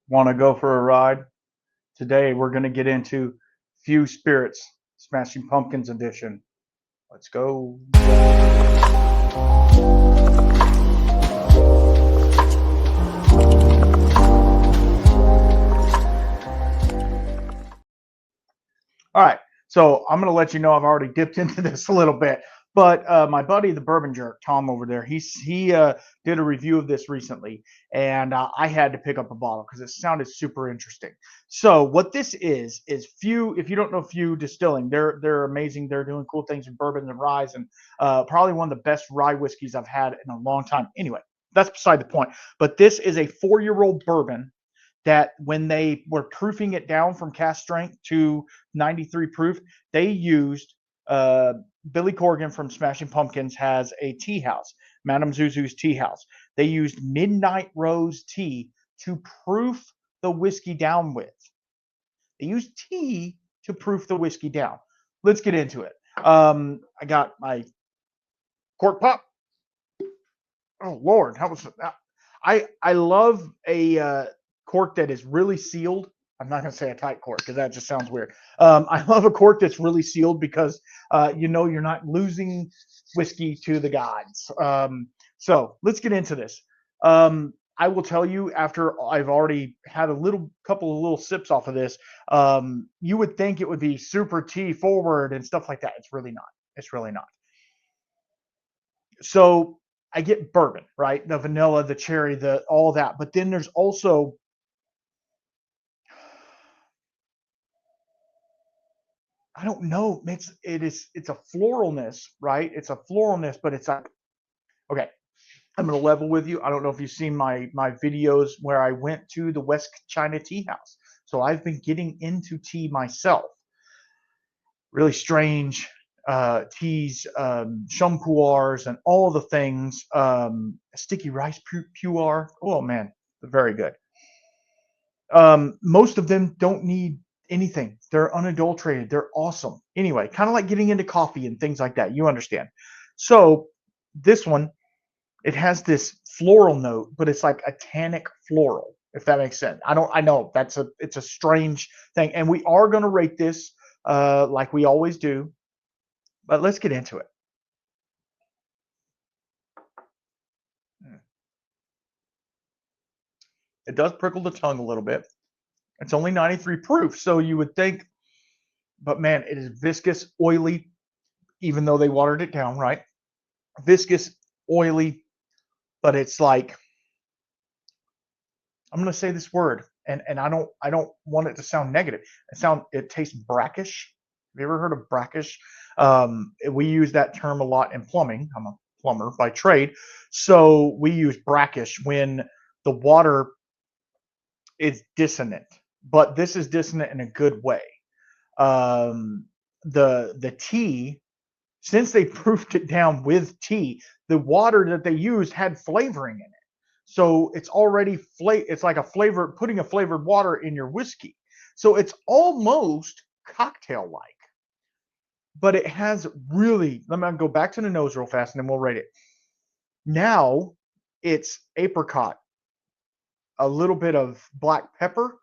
Want to go for a ride? Today we're going to get into Few Spirits, Smashing Pumpkins edition. Let's go. All right, so I'm going to let you know I've already dipped into this a little bit, but my buddy, the Bourbon Jerk, Tom over there, he did a review of this recently, and I had to pick up a bottle because it sounded super interesting. So what this is Few. If you don't know Few Distilling, they're amazing. They're doing cool things in bourbon and rye, and probably one of the best rye whiskeys I've had in a long time. Anyway, that's beside the point. But this is a 4-year-old bourbon that when they were proofing it down from cast strength to 93 proof, they used Billy Corgan from Smashing Pumpkins has a tea house, Madame Zuzu's tea house. They used midnight rose tea to proof the whiskey down with. They used tea to proof the whiskey down. Let's get into it. I got my cork pop. Oh Lord, how was that? I love a cork that is really sealed. I'm not going to say a tight cork because that just sounds weird. I love a cork that's really sealed because you know you're not losing whiskey to the gods. So let's get into this. I will tell you after I've already had a couple of little sips off of this, you would think it would be super tea forward and stuff like that. It's really not. It's really not. So I get bourbon, right? The vanilla, the cherry, the all that. But then there's also I don't know. It's a floralness, right? It's a floralness, but it's like okay. I'm gonna level with you. I don't know if you've seen my videos where I went to the West China Tea House. So I've been getting into tea myself. Really strange teas, shumpuars, and all the things. Sticky rice puar. Oh man, very good. Most of them don't need anything. They're unadulterated. They're awesome. Anyway, kind of like getting into coffee and things like that. You understand. So this one, it has this floral note, but it's like a tannic floral, if that makes sense. I know it's a strange thing. And we are going to rate this like we always do, but let's get into it. It does prickle the tongue a little bit. It's only 93 proof, so you would think, but man, it is viscous, oily, even though they watered it down, right? Viscous, oily, but it's like I'm going to say this word, and I don't want it to sound negative. It tastes brackish. Have you ever heard of brackish? We use that term a lot in plumbing. I'm a plumber by trade, so we use brackish when the water is dissonant. But this is dissonant in a good way. The tea, since they proofed it down with tea, the water that they used had flavoring in it. So it's already it's like a flavor, putting a flavored water in your whiskey. So it's almost cocktail like, but it has really, let me go back to the nose real fast and then we'll rate it. Now it's apricot, a little bit of black pepper,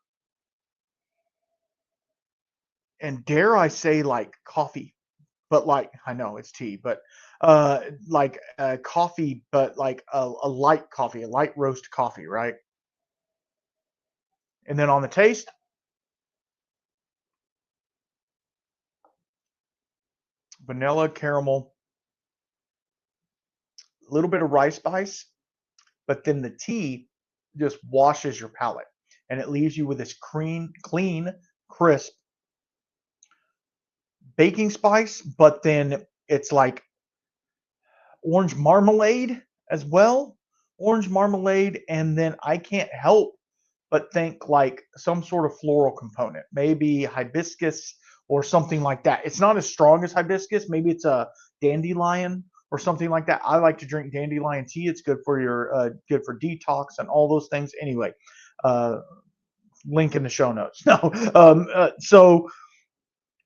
and dare I say like coffee, but like I know it's tea, but like coffee, but like a light coffee, a light roast coffee, right? And then on the taste, vanilla, caramel, a little bit of rice spice, but then the tea just washes your palate and it leaves you with this clean, crisp baking spice, but then it's like orange marmalade as well. Orange marmalade, and then I can't help but think like some sort of floral component, maybe hibiscus or something like that. It's not as strong as hibiscus. Maybe it's a dandelion or something like that. I like to drink dandelion tea. It's good for your good for detox and all those things. Anyway, uh, link in the show notes. No, so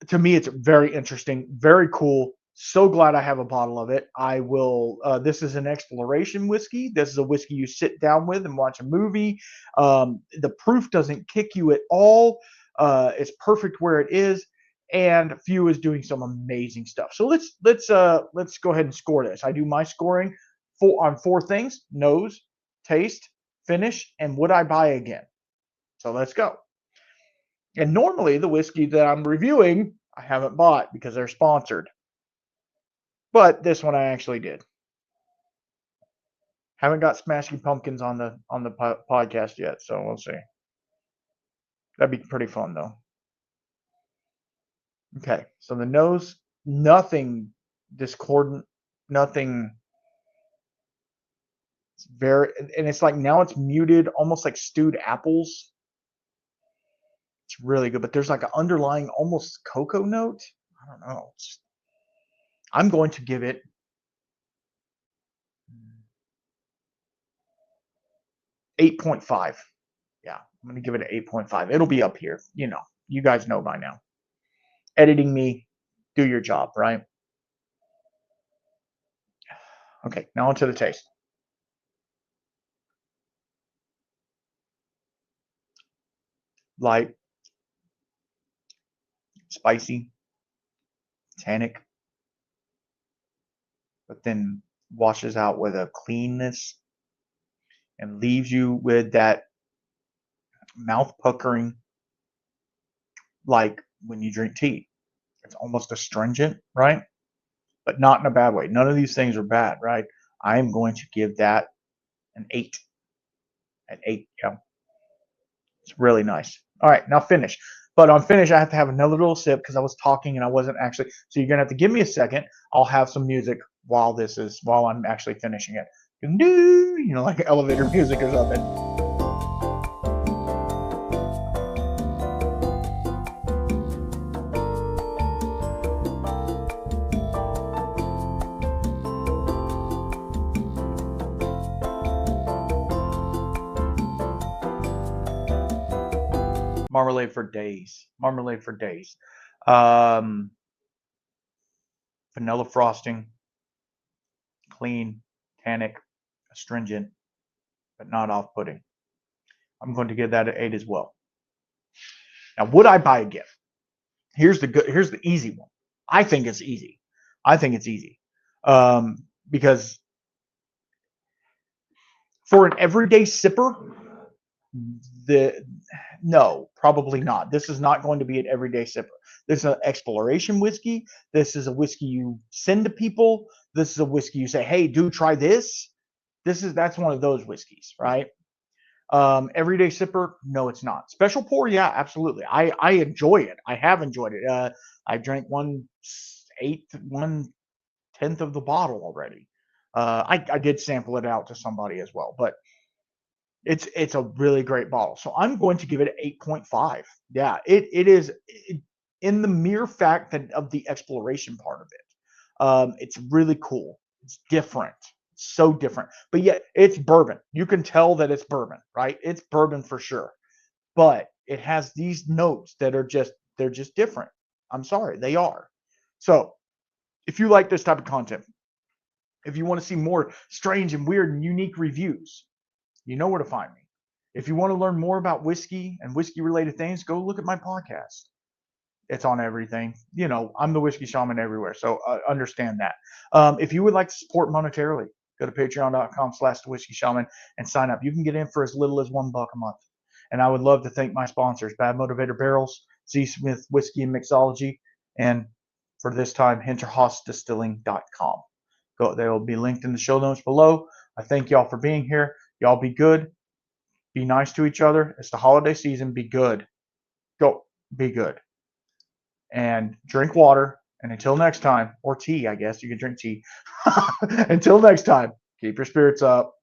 to me, it's very interesting, very cool. So glad I have a bottle of it. I will. This is an exploration whiskey. This is a whiskey you sit down with and watch a movie. The proof doesn't kick you at all. It's perfect where it is, and Few is doing some amazing stuff. So let's go ahead and score this. I do my scoring on four things: nose, taste, finish, and would I buy again. So let's go. And normally the whiskey that I'm reviewing, I haven't bought because they're sponsored. But this one I actually did. Haven't got Smashing Pumpkins on the podcast yet, so we'll see. That'd be pretty fun though. Okay, so the nose, nothing discordant, nothing. It's very, and it's like now it's muted, almost like stewed apples. It's really good, but there's like an underlying almost cocoa note. I don't know. I'm going to give it 8.5. Yeah, I'm going to give it an 8.5. It'll be up here. You guys know by now. Editing me, do your job, right? Okay, now onto the taste. Light, spicy, tannic, but then washes out with a cleanness and leaves you with that mouth puckering like when you drink tea. It's almost astringent, right? But not in a bad way. None of these things are bad, right? I am going to give that an 8. An 8, yeah. It's really nice. All right, now finish. But on finish, I have to have another little sip because I was talking and I wasn't actually. So you're gonna have to give me a second. I'll have some music while I'm actually finishing it. Like elevator music or something. Marmalade for days. Marmalade for days. Vanilla frosting. Clean, tannic, astringent, but not off-putting. I'm going to give that an 8 as well. Now, would I buy again? Here's the easy one. I think it's easy. Because for an everyday sipper, no, probably not. This is not going to be an everyday sipper. This is an exploration whiskey. This is a whiskey you send to people. This is a whiskey you say, hey, dude, try this. That's one of those whiskeys, right? Everyday sipper, no, it's not. Special pour, yeah, absolutely. I enjoy it. I have enjoyed it. I drank 1/10 of the bottle already. I did sample it out to somebody as well, but it's a really great bottle. So I'm going to give it an 8.5. Yeah, it is in the mere fact that of the exploration part of it. It's really cool. It's different. It's so different. But yet it's bourbon. You can tell that it's bourbon, right? It's bourbon for sure. But it has these notes that are just different. I'm sorry, they are. So if you like this type of content, if you want to see more strange and weird and unique reviews, you know where to find me. If you want to learn more about whiskey and whiskey related things, go look at my podcast. It's on everything. I'm the Whiskey Shaman everywhere. So understand that. If you would like to support monetarily, go to patreon.com/thewhiskeyshaman and sign up. You can get in for as little as $1 a month. And I would love to thank my sponsors, Bad Motivator Barrels, C. Smith Whiskey and Mixology, and for this time, hinterhofsdistilling.com. They will be linked in the show notes below. I thank y'all for being here. Y'all be good. Be nice to each other. It's the holiday season. Be good. Go. Be good. And drink water. And until next time, or tea, I guess. You can drink tea. Until next time, keep your spirits up.